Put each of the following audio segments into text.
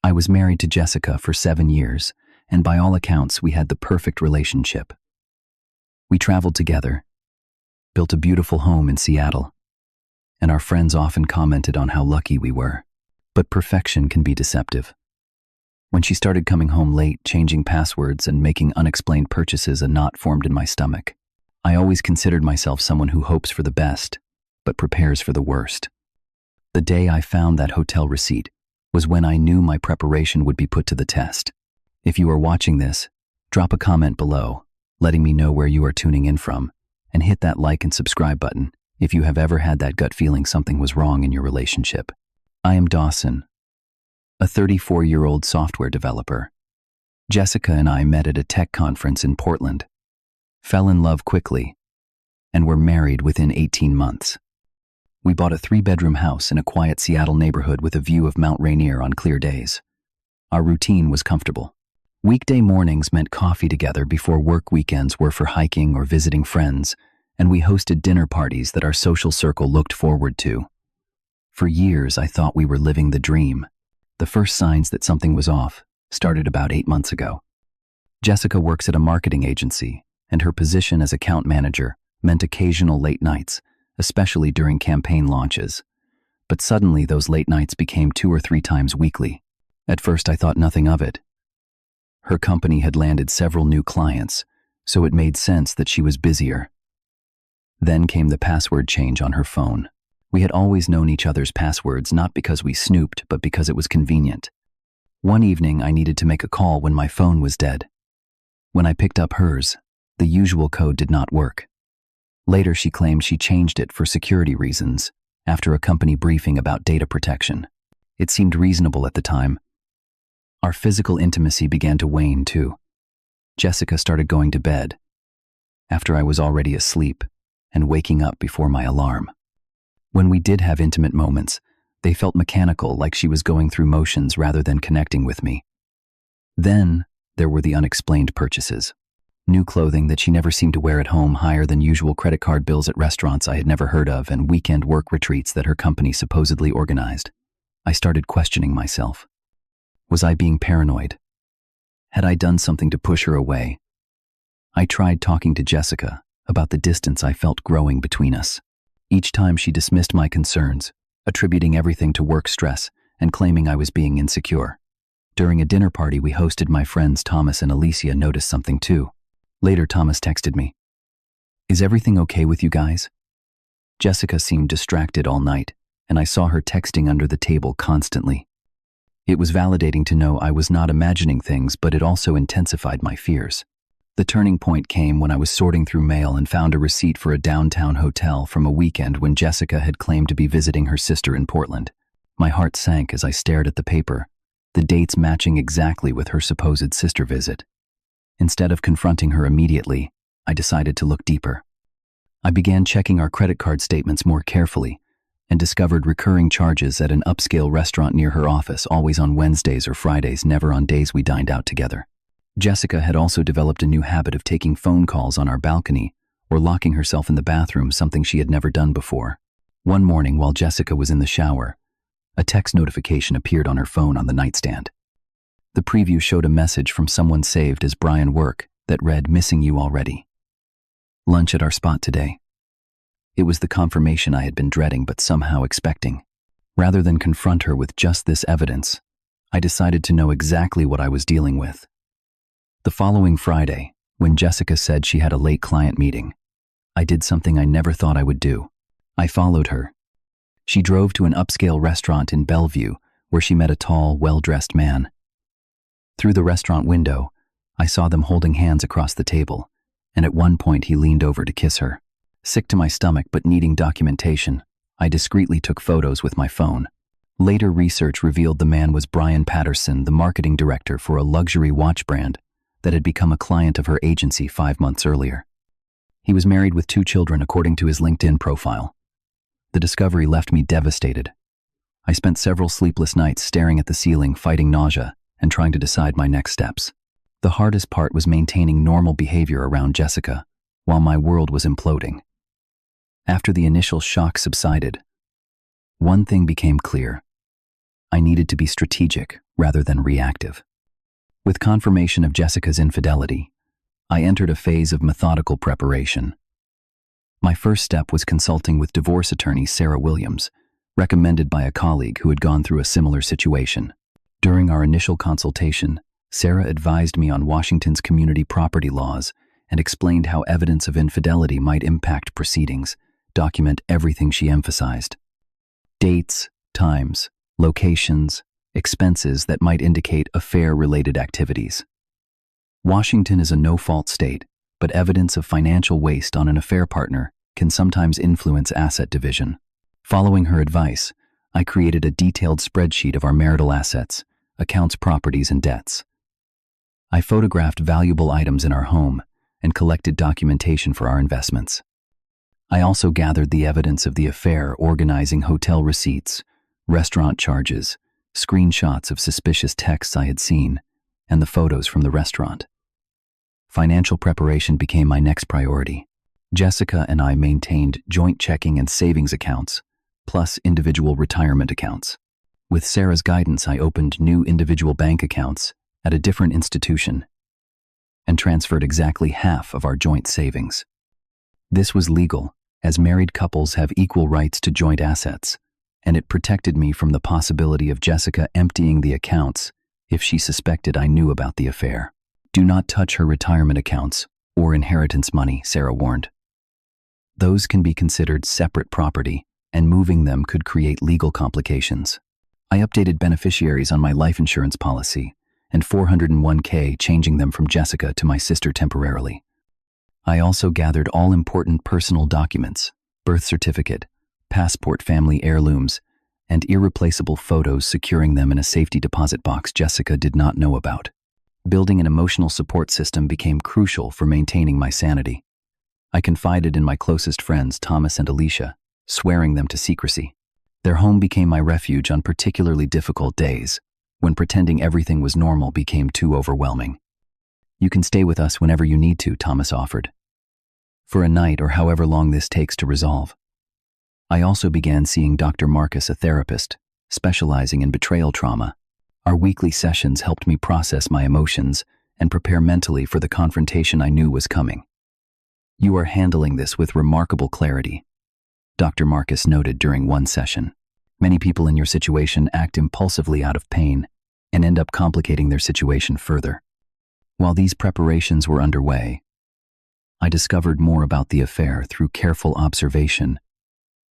I was married to Jessica for 7 years, and by all accounts, we had the perfect relationship. We traveled together, built a beautiful home in Seattle, and our friends often commented on how lucky we were. But perfection can be deceptive. When she started coming home late, changing passwords, and making unexplained purchases, a knot formed in my stomach. I always considered myself someone who hopes for the best, but prepares for the worst. The day I found that hotel receipt was when I knew my preparation would be put to the test. If you are watching this, drop a comment below, letting me know where you are tuning in from, and hit that like and subscribe button if you have ever had that gut feeling something was wrong in your relationship. I am Dawson, a 34-year-old software developer. Jessica and I met at a tech conference in Portland, fell in love quickly, and were married within 18 months. We bought a 3-bedroom house in a quiet Seattle neighborhood with a view of Mount Rainier on clear days. Our routine was comfortable. Weekday mornings meant coffee together before work. Weekends were for hiking or visiting friends, and we hosted dinner parties that our social circle looked forward to. For years, I thought we were living the dream. The first signs that something was off started about 8 months ago. Jessica works at a marketing agency, and her position as account manager meant occasional late nights, especially during campaign launches. But suddenly, those late nights became 2 or 3 times weekly. At first, I thought nothing of it. Her company had landed several new clients, so it made sense that she was busier. Then came the password change on her phone. We had always known each other's passwords, not because we snooped, but because it was convenient. One evening, I needed to make a call when my phone was dead. When I picked up hers, the usual code did not work. Later, she claimed she changed it for security reasons after a company briefing about data protection. It seemed reasonable at the time. Our physical intimacy began to wane, too. Jessica started going to bed after I was already asleep and waking up before my alarm. When we did have intimate moments, they felt mechanical, like she was going through motions rather than connecting with me. Then, there were the unexplained purchases. New clothing that she never seemed to wear at home, higher than usual credit card bills at restaurants I had never heard of, and weekend work retreats that her company supposedly organized. I started questioning myself. Was I being paranoid? Had I done something to push her away? I tried talking to Jessica about the distance I felt growing between us. Each time she dismissed my concerns, attributing everything to work stress and claiming I was being insecure. During a dinner party we hosted, my friends Thomas and Alicia noticed something too. Later, Thomas texted me, "Is everything okay with you guys?" Jessica seemed distracted all night, and I saw her texting under the table constantly. It was validating to know I was not imagining things, but it also intensified my fears. The turning point came when I was sorting through mail and found a receipt for a downtown hotel from a weekend when Jessica had claimed to be visiting her sister in Portland. My heart sank as I stared at the paper, the dates matching exactly with her supposed sister visit. Instead of confronting her immediately, I decided to look deeper. I began checking our credit card statements more carefully and discovered recurring charges at an upscale restaurant near her office, always on Wednesdays or Fridays, never on days we dined out together. Jessica had also developed a new habit of taking phone calls on our balcony or locking herself in the bathroom, something she had never done before. One morning, while Jessica was in the shower, a text notification appeared on her phone on the nightstand. The preview showed a message from someone saved as Brian Work that read, "Missing you already. Lunch at our spot today." It was the confirmation I had been dreading but somehow expecting. Rather than confront her with just this evidence, I decided to know exactly what I was dealing with. The following Friday, when Jessica said she had a late client meeting, I did something I never thought I would do. I followed her. She drove to an upscale restaurant in Bellevue where she met a tall, well-dressed man. Through the restaurant window, I saw them holding hands across the table, and at one point he leaned over to kiss her. Sick to my stomach but needing documentation, I discreetly took photos with my phone. Later research revealed the man was Brian Patterson, the marketing director for a luxury watch brand that had become a client of her agency 5 months earlier. He was married with 2 children, according to his LinkedIn profile. The discovery left me devastated. I spent several sleepless nights staring at the ceiling, fighting nausea, and trying to decide my next steps. The hardest part was maintaining normal behavior around Jessica, while my world was imploding. After the initial shock subsided, one thing became clear. I needed to be strategic rather than reactive. With confirmation of Jessica's infidelity, I entered a phase of methodical preparation. My first step was consulting with divorce attorney Sarah Williams, recommended by a colleague who had gone through a similar situation. During our initial consultation, Sarah advised me on Washington's community property laws and explained how evidence of infidelity might impact proceedings. Document everything she emphasized: dates, times, locations, expenses that might indicate affair-related activities. Washington is a no-fault state, but evidence of financial waste on an affair partner can sometimes influence asset division. Following her advice, I created a detailed spreadsheet of our marital assets, accounts, properties, and debts. I photographed valuable items in our home and collected documentation for our investments. I also gathered the evidence of the affair, organizing hotel receipts, restaurant charges, screenshots of suspicious texts I had seen, and the photos from the restaurant. Financial preparation became my next priority. Jessica and I maintained joint checking and savings accounts, plus individual retirement accounts. With Sarah's guidance, I opened new individual bank accounts at a different institution and transferred exactly half of our joint savings. This was legal, as married couples have equal rights to joint assets, and it protected me from the possibility of Jessica emptying the accounts if she suspected I knew about the affair. Do not touch her retirement accounts or inheritance money, Sarah warned. Those can be considered separate property, and moving them could create legal complications. I updated beneficiaries on my life insurance policy and 401k, changing them from Jessica to my sister temporarily. I also gathered all important personal documents, birth certificate, passport, family heirlooms, and irreplaceable photos, securing them in a safety deposit box Jessica did not know about. Building an emotional support system became crucial for maintaining my sanity. I confided in my closest friends, Thomas and Alicia, swearing them to secrecy. Their home became my refuge on particularly difficult days, when pretending everything was normal became too overwhelming. You can stay with us whenever you need to, Thomas offered. For a night or however long this takes to resolve. I also began seeing Dr. Marcus, a therapist, specializing in betrayal trauma. Our weekly sessions helped me process my emotions and prepare mentally for the confrontation I knew was coming. You are handling this with remarkable clarity, Dr. Marcus noted during one session. Many people in your situation act impulsively out of pain and end up complicating their situation further. While these preparations were underway, I discovered more about the affair through careful observation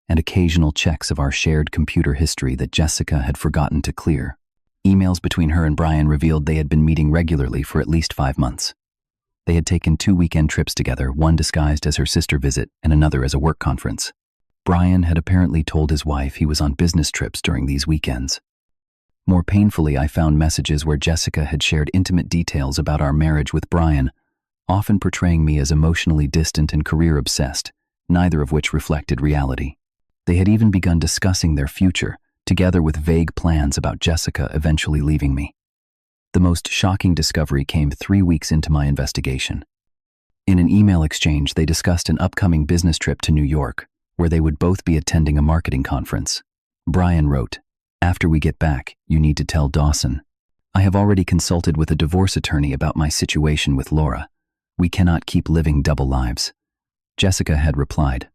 and occasional checks of our shared computer history that Jessica had forgotten to clear. Emails between her and Brian revealed they had been meeting regularly for at least 5 months. They had taken 2 weekend trips together, one disguised as her sister visit and another as a work conference. Brian had apparently told his wife he was on business trips during these weekends. More painfully, I found messages where Jessica had shared intimate details about our marriage with Brian, often portraying me as emotionally distant and career-obsessed, neither of which reflected reality. They had even begun discussing their future, together with vague plans about Jessica eventually leaving me. The most shocking discovery came 3 weeks into my investigation. In an email exchange, they discussed an upcoming business trip to New York, where they would both be attending a marketing conference. Brian wrote, "After we get back, you need to tell Dawson. I have already consulted with a divorce attorney about my situation with Laura. We cannot keep living double lives." Jessica had replied,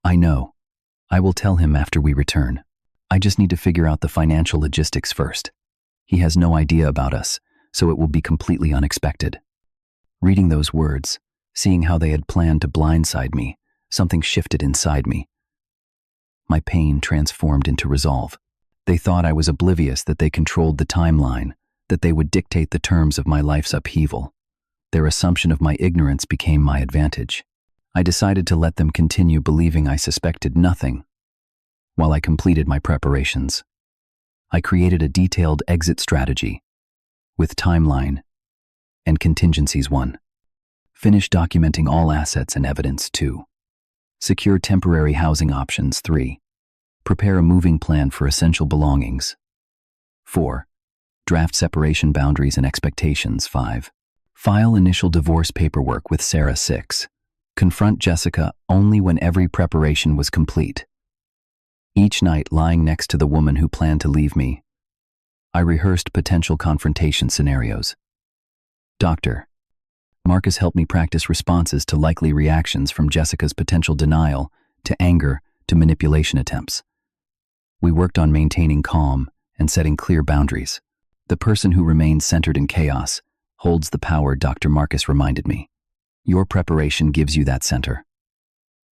"I know. I will tell him after we return. I just need to figure out the financial logistics first. He has no idea about us, so it will be completely unexpected." Reading those words, seeing how they had planned to blindside me, something shifted inside me. My pain transformed into resolve. They thought I was oblivious, that they controlled the timeline, that they would dictate the terms of my life's upheaval. Their assumption of my ignorance became my advantage. I decided to let them continue believing I suspected nothing. While I completed my preparations, I created a detailed exit strategy with timeline and contingencies. 1. Finish documenting all assets and evidence. 2. Secure temporary housing options. 3. Prepare a moving plan for essential belongings. 4. Draft separation boundaries and expectations. 5. File initial divorce paperwork with Sarah. 6. Confront Jessica only when every preparation was complete. Each night, lying next to the woman who planned to leave me, I rehearsed potential confrontation scenarios. Doctor, Marcus helped me practice responses to likely reactions from Jessica's potential denial, to anger, to manipulation attempts. We worked on maintaining calm and setting clear boundaries. The person who remains centered in chaos holds the power, Dr. Marcus reminded me. Your preparation gives you that center.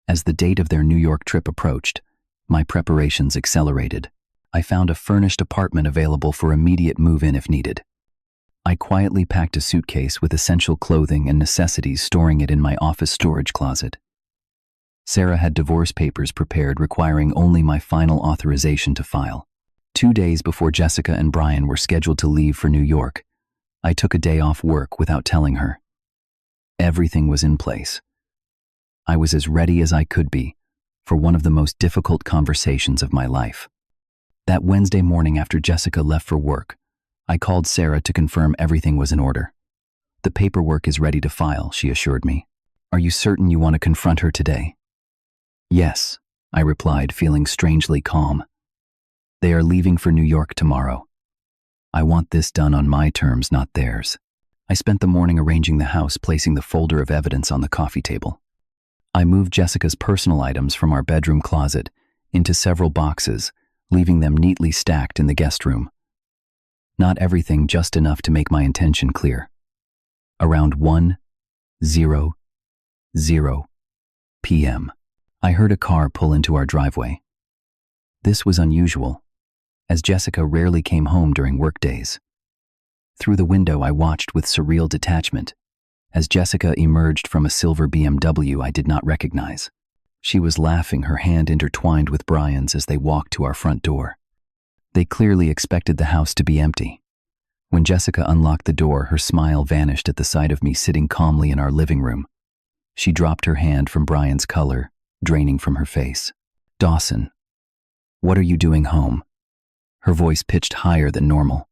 As the date of their New York trip approached, my preparations accelerated. I found a furnished apartment available for immediate move-in if needed. I quietly packed a suitcase with essential clothing and necessities, storing it in my office storage closet. Sarah had divorce papers prepared, requiring only my final authorization to file. 2 days before Jessica and Brian were scheduled to leave for New York, I took a day off work without telling her. Everything was in place. I was as ready as I could be for one of the most difficult conversations of my life. That Wednesday morning after Jessica left for work, I called Sarah to confirm everything was in order. The paperwork is ready to file, she assured me. Are you certain you want to confront her today? Yes, I replied, feeling strangely calm. They are leaving for New York tomorrow. I want this done on my terms, not theirs. I spent the morning arranging the house, placing the folder of evidence on the coffee table. I moved Jessica's personal items from our bedroom closet into several boxes, leaving them neatly stacked in the guest room. Not everything, just enough to make my intention clear. Around 1:00 p.m., I heard a car pull into our driveway. This was unusual, as Jessica rarely came home during workdays. Through the window, I watched with surreal detachment as Jessica emerged from a silver BMW I did not recognize. She was laughing, her hand intertwined with Brian's as they walked to our front door. They clearly expected the house to be empty. When Jessica unlocked the door, her smile vanished at the sight of me sitting calmly in our living room. She dropped her hand from Brian's, color draining from her face. Dawson, what are you doing home? Her voice pitched higher than normal.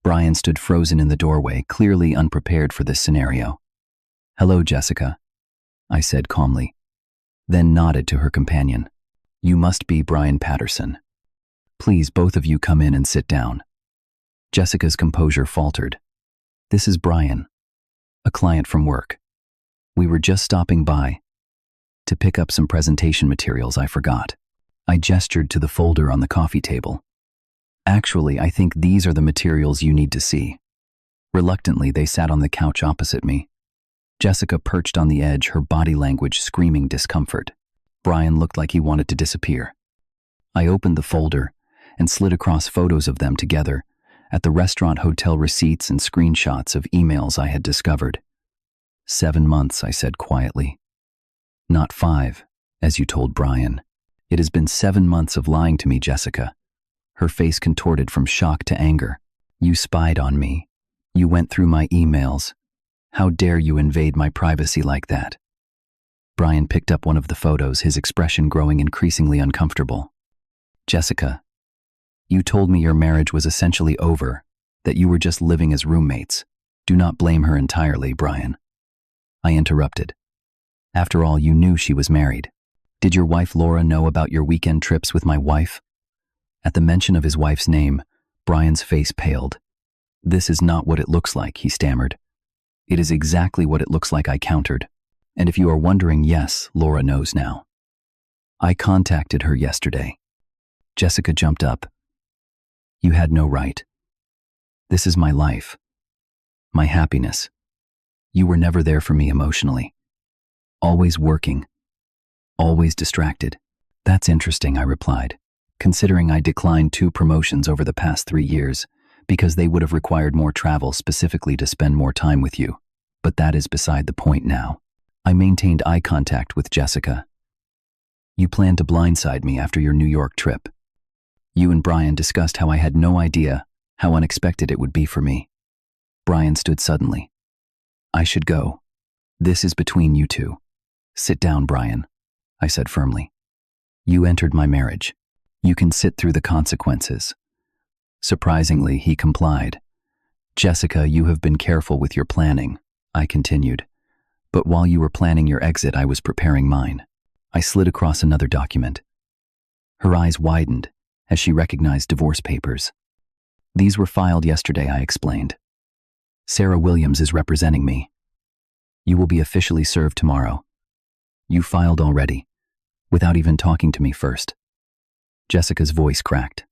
Brian stood frozen in the doorway, clearly unprepared for this scenario. Hello, Jessica, I said calmly, then nodded to her companion. You must be Brian Patterson. Please, both of you come in and sit down. Jessica's composure faltered. This is Brian, a client from work. We were just stopping by to pick up some presentation materials I forgot. I gestured to the folder on the coffee table. Actually, I think these are the materials you need to see. Reluctantly, they sat on the couch opposite me. Jessica perched on the edge, her body language screaming discomfort. Brian looked like he wanted to disappear. I opened the folder and slid across photos of them together at the restaurant, hotel receipts, and screenshots of emails I had discovered. 7 months, I said quietly. Not 5, as you told Brian. It has been 7 months of lying to me, Jessica. Her face contorted from shock to anger. You spied on me. You went through my emails. How dare you invade my privacy like that? Brian picked up one of the photos, his expression growing increasingly uncomfortable. Jessica, you told me your marriage was essentially over, that you were just living as roommates. Do not blame her entirely, Brian. I interrupted. After all, you knew she was married. Did your wife Laura know about your weekend trips with my wife? At the mention of his wife's name, Brian's face paled. This is not what it looks like, he stammered. It is exactly what it looks like, I countered. And if you are wondering, yes, Laura knows now. I contacted her yesterday. Jessica jumped up. You had no right. This is my life. My happiness. You were never there for me emotionally. Always working. Always distracted. That's interesting, I replied, considering I declined 2 promotions over the past 3 years because they would have required more travel specifically to spend more time with you. But that is beside the point now. I maintained eye contact with Jessica. You planned to blindside me after your New York trip. You and Brian discussed how I had no idea how unexpected it would be for me. Brian stood suddenly. I should go. This is between you two. Sit down, Brian, I said firmly. You entered my marriage. You can sit through the consequences. Surprisingly, he complied. Jessica, you have been careful with your planning, I continued. But while you were planning your exit, I was preparing mine. I slid across another document. Her eyes widened as she recognized divorce papers. These were filed yesterday, I explained. Sarah Williams is representing me. You will be officially served tomorrow. You filed already, without even talking to me first. Jessica's voice cracked.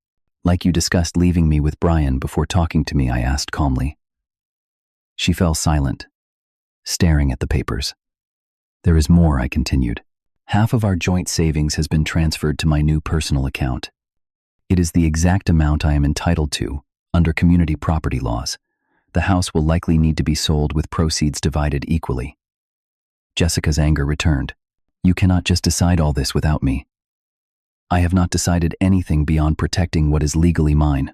Like you discussed leaving me with Brian before talking to me, I asked calmly. She fell silent, staring at the papers. There is more, I continued. Half of our joint savings has been transferred to my new personal account. It is the exact amount I am entitled to under community property laws. The house will likely need to be sold with proceeds divided equally. Jessica's anger returned. You cannot just decide all this without me. I have not decided anything beyond protecting what is legally mine.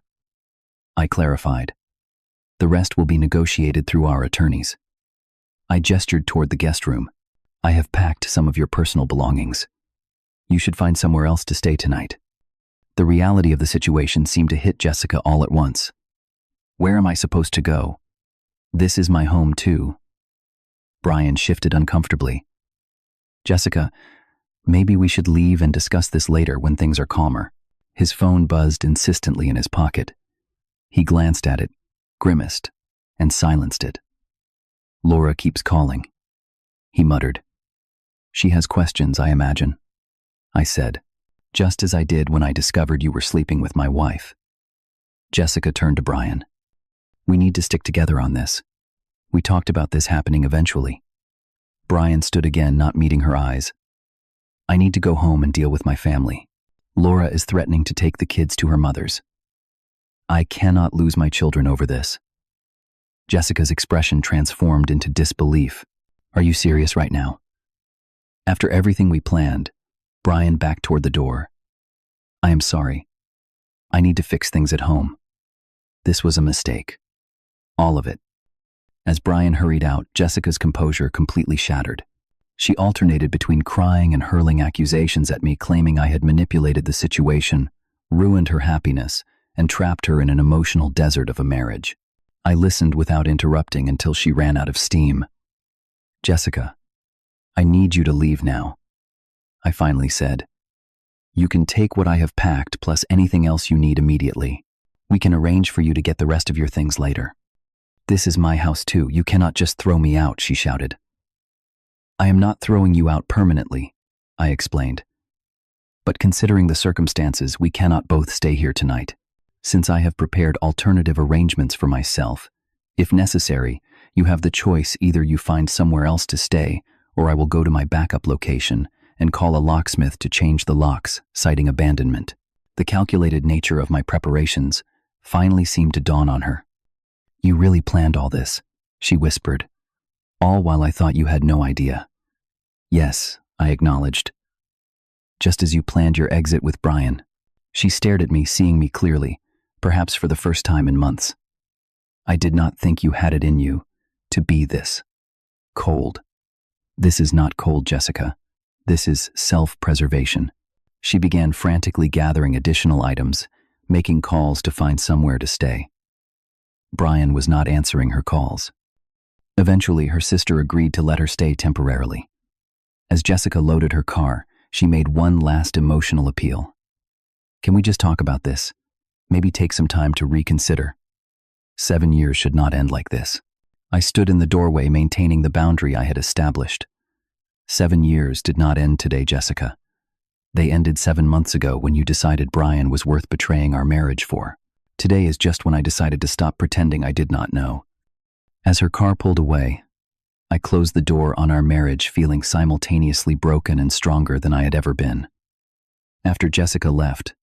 I clarified. The rest will be negotiated through our attorneys. I gestured toward the guest room. I have packed some of your personal belongings. You should find somewhere else to stay tonight. The reality of the situation seemed to hit Jessica all at once. Where am I supposed to go? This is my home too. Brian shifted uncomfortably. Jessica, maybe we should leave and discuss this later when things are calmer. His phone buzzed insistently in his pocket. He glanced at it, grimaced, and silenced it. Laura keeps calling. He muttered. She has questions, I imagine. I said, just as I did when I discovered you were sleeping with my wife. Jessica turned to Brian. We need to stick together on this. We talked about this happening eventually. Brian stood again, not meeting her eyes. I need to go home and deal with my family. Laura is threatening to take the kids to her mother's. I cannot lose my children over this. Jessica's expression transformed into disbelief. Are you serious right now? After everything we planned, Brian backed toward the door. I am sorry. I need to fix things at home. This was a mistake. All of it. As Brian hurried out, Jessica's composure completely shattered. She alternated between crying and hurling accusations at me, claiming I had manipulated the situation, ruined her happiness, and trapped her in an emotional desert of a marriage. I listened without interrupting until she ran out of steam. Jessica, I need you to leave now, I finally said. You can take what I have packed plus anything else you need immediately. We can arrange for you to get the rest of your things later. This is my house too. You cannot just throw me out, she shouted. I am not throwing you out permanently, I explained. But considering the circumstances, we cannot both stay here tonight. Since I have prepared alternative arrangements for myself, if necessary, you have the choice: either you find somewhere else to stay, or I will go to my backup location and call a locksmith to change the locks, citing abandonment. The calculated nature of my preparations finally seemed to dawn on her. You really planned all this, she whispered, all while I thought you had no idea. Yes, I acknowledged. Just as you planned your exit with Brian. She stared at me, seeing me clearly, perhaps for the first time in months. I did not think you had it in you to be this cold. This is not cold, Jessica. This is self-preservation. She began frantically gathering additional items, making calls to find somewhere to stay. Brian was not answering her calls. Eventually, her sister agreed to let her stay temporarily. As Jessica loaded her car, she made one last emotional appeal. Can we just talk about this? Maybe take some time to reconsider. 7 years should not end like this. I stood in the doorway, maintaining the boundary I had established. 7 years did not end today, Jessica. They ended 7 months ago when you decided Brian was worth betraying our marriage for. Today is just when I decided to stop pretending I did not know. As her car pulled away, I closed the door on our marriage, feeling simultaneously broken and stronger than I had ever been. After Jessica left,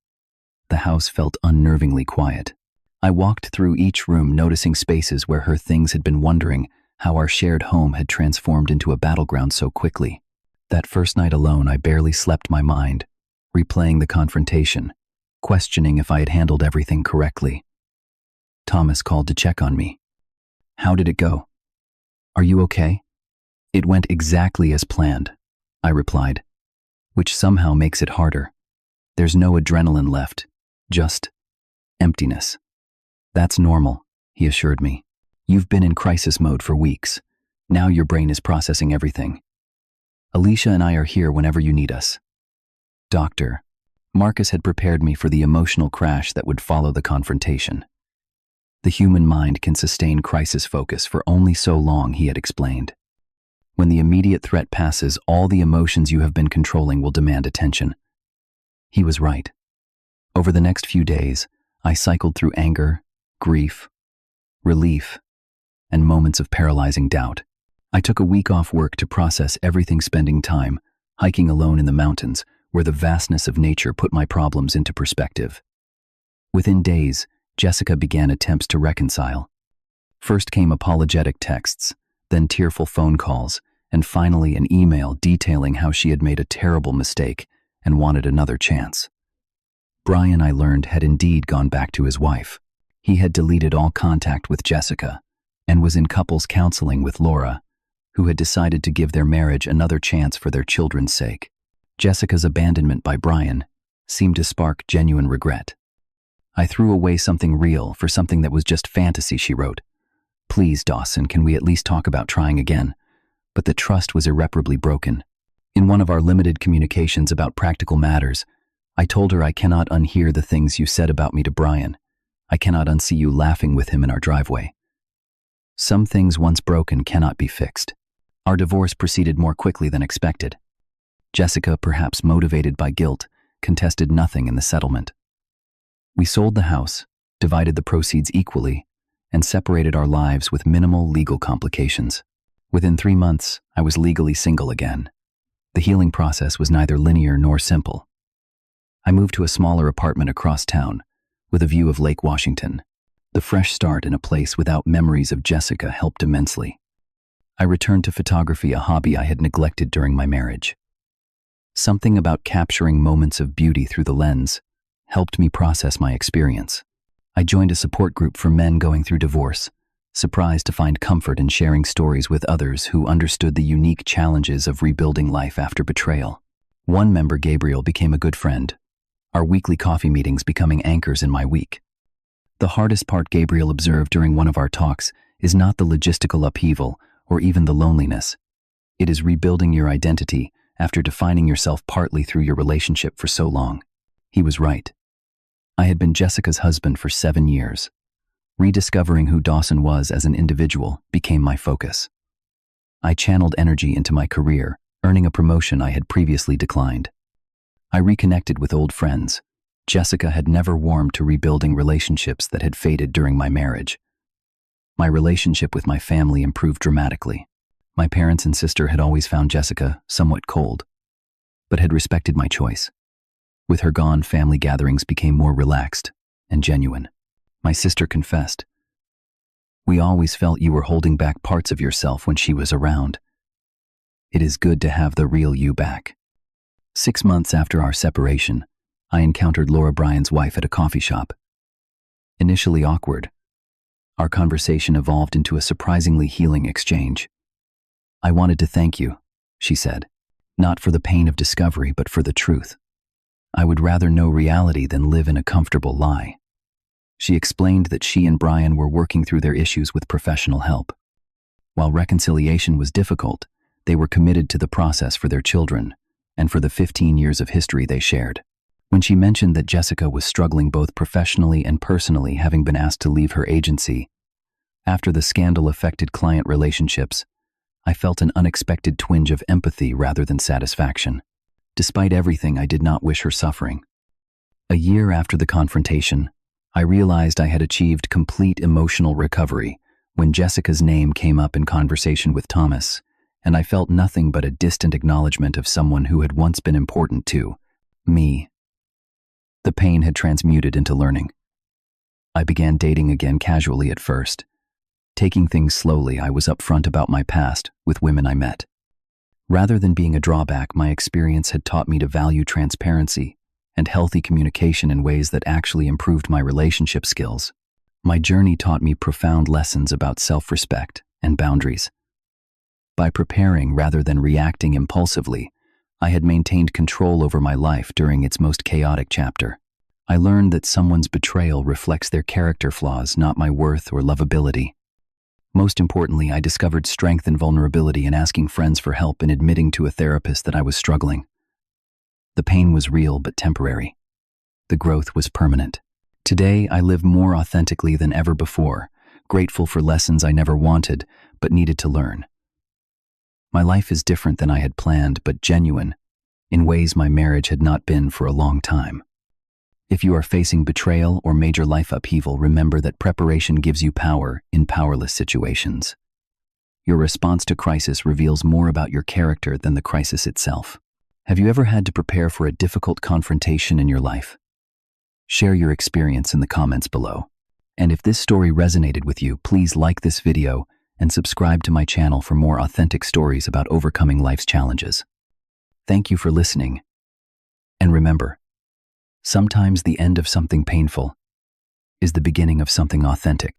the house felt unnervingly quiet. I walked through each room, noticing spaces where her things had been, wondering how our shared home had transformed into a battleground so quickly. That first night alone, I barely slept, my mind replaying the confrontation, questioning if I had handled everything correctly. Thomas called to check on me. How did it go? Are you okay? It went exactly as planned, I replied, which somehow makes it harder. There's no adrenaline left, just emptiness. That's normal, he assured me. You've been in crisis mode for weeks. Now your brain is processing everything. Alicia and I are here whenever you need us. Doctor, Marcus had prepared me for the emotional crash that would follow the confrontation. The human mind can sustain crisis focus for only so long, he had explained. When the immediate threat passes, all the emotions you have been controlling will demand attention. He was right. Over the next few days, I cycled through anger, grief, relief, and moments of paralyzing doubt. I took a week off work to process everything, spending time hiking alone in the mountains, where the vastness of nature put my problems into perspective. Within days, Jessica began attempts to reconcile. First came apologetic texts, then tearful phone calls, and finally an email detailing how she had made a terrible mistake and wanted another chance. Brian, I learned, had indeed gone back to his wife. He had deleted all contact with Jessica and was in couples counseling with Laura, who had decided to give their marriage another chance for their children's sake. Jessica's abandonment by Brian seemed to spark genuine regret. I threw away something real for something that was just fantasy, she wrote. Please, Dawson, can we at least talk about trying again? But the trust was irreparably broken. In one of our limited communications about practical matters, I told her, I cannot unhear the things you said about me to Brian. I cannot unsee you laughing with him in our driveway. Some things once broken cannot be fixed. Our divorce proceeded more quickly than expected. Jessica, perhaps motivated by guilt, contested nothing in the settlement. We sold the house, divided the proceeds equally, and separated our lives with minimal legal complications. Within 3 months, I was legally single again. The healing process was neither linear nor simple. I moved to a smaller apartment across town, with a view of Lake Washington. The fresh start in a place without memories of Jessica helped immensely. I returned to photography, a hobby I had neglected during my marriage. Something about capturing moments of beauty through the lens helped me process my experience. I joined a support group for men going through divorce, surprised to find comfort in sharing stories with others who understood the unique challenges of rebuilding life after betrayal. One member, Gabriel, became a good friend, our weekly coffee meetings becoming anchors in my week. The hardest part, Gabriel observed during one of our talks, is not the logistical upheaval or even the loneliness. It is rebuilding your identity after defining yourself partly through your relationship for so long. He was right. I had been Jessica's husband for 7 years. Rediscovering who Dawson was as an individual became my focus. I channeled energy into my career, earning a promotion I had previously declined. I reconnected with old friends. Jessica had never warmed to rebuilding relationships that had faded during my marriage. My relationship with my family improved dramatically. My parents and sister had always found Jessica somewhat cold, but had respected my choice. With her gone, family gatherings became more relaxed and genuine. My sister confessed, "We always felt you were holding back parts of yourself when she was around. It is good to have the real you back." 6 months after our separation, I encountered Laura, Brian's wife, at a coffee shop. Initially awkward, our conversation evolved into a surprisingly healing exchange. "I wanted to thank you," she said, "not for the pain of discovery, but for the truth. I would rather know reality than live in a comfortable lie." She explained that she and Brian were working through their issues with professional help. While reconciliation was difficult, they were committed to the process for their children and for the 15 years of history they shared. When she mentioned that Jessica was struggling both professionally and personally, having been asked to leave her agency after the scandal affected client relationships, I felt an unexpected twinge of empathy rather than satisfaction. Despite everything, I did not wish her suffering. A year after the confrontation, I realized I had achieved complete emotional recovery when Jessica's name came up in conversation with Thomas, and I felt nothing but a distant acknowledgement of someone who had once been important to me. The pain had transmuted into learning. I began dating again, casually at first. Taking things slowly, I was upfront about my past with women I met. Rather than being a drawback, my experience had taught me to value transparency and healthy communication in ways that actually improved my relationship skills. My journey taught me profound lessons about self-respect and boundaries. By preparing rather than reacting impulsively, I had maintained control over my life during its most chaotic chapter. I learned that someone's betrayal reflects their character flaws, not my worth or lovability. Most importantly, I discovered strength and vulnerability in asking friends for help and admitting to a therapist that I was struggling. The pain was real but temporary. The growth was permanent. Today, I live more authentically than ever before, grateful for lessons I never wanted but needed to learn. My life is different than I had planned, but genuine, in ways my marriage had not been for a long time. If you are facing betrayal or major life upheaval, remember that preparation gives you power in powerless situations. Your response to crisis reveals more about your character than the crisis itself. Have you ever had to prepare for a difficult confrontation in your life? Share your experience in the comments below. And if this story resonated with you, please like this video and subscribe to my channel for more authentic stories about overcoming life's challenges. Thank you for listening. And remember, sometimes the end of something painful is the beginning of something authentic.